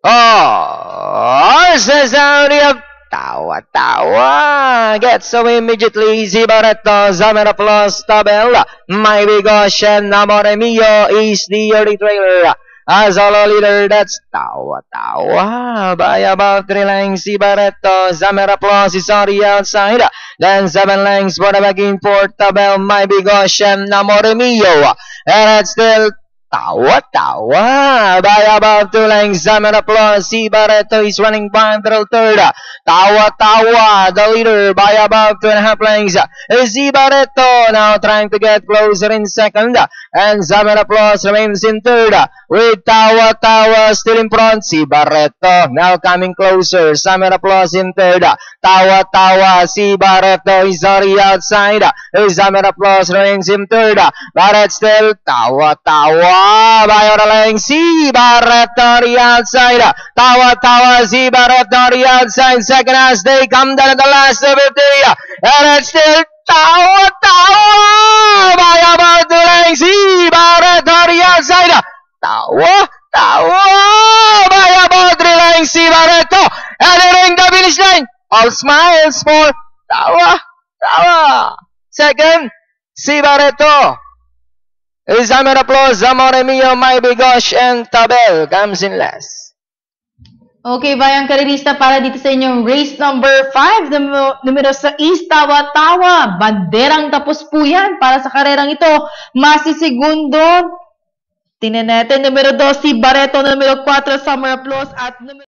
Oh, says out of Tawa. Gets away immediately. Zibaretto, Zamera plus Tabella. My big Goshen, Amore Mio is the early trailer. As a leader, that's Tawa. By about 3 lengths, Zibaretto, Zamera plus is on the outside. Then 7 lengths for the back in for Tabel, My big Goshen, Amore Mio. And it's still Tawa by about 2 lengths. Zamera plus Zibaretto is running by the third. Tawa, the leader by about 2.5 lengths. Zibaretto now trying to get closer in second. And Zamera plus remains in third. With Tawa still in front. Zibaretto now coming closer. Zamera plus in third. Tawa, Zibaretto is on the outside. Zamera plus remains in third. But it's still Tawa. By other length, Zibaretto on the outside. Tawa, Zibaretto on the outside. Second as they come down to the last of it. And it's still Tawa by about 2 lengths. Zibaretto on the outside. Tawa by about 3 lengths. Zibaretto entering the finish line. All smiles for Tawa. Second, Zibaretto. Zamera plus, Amore Mio, My Big Gosh, and Tabel comes in last. Okay, bayang karerista, para dito sa inyong race number 5, numero 6, Tawa. Banderang tapos po yan para sa karerang ito. Masisigundo. Tingnan natin, numero 2, Zibaretto, numero 4, Summer Applause, at numero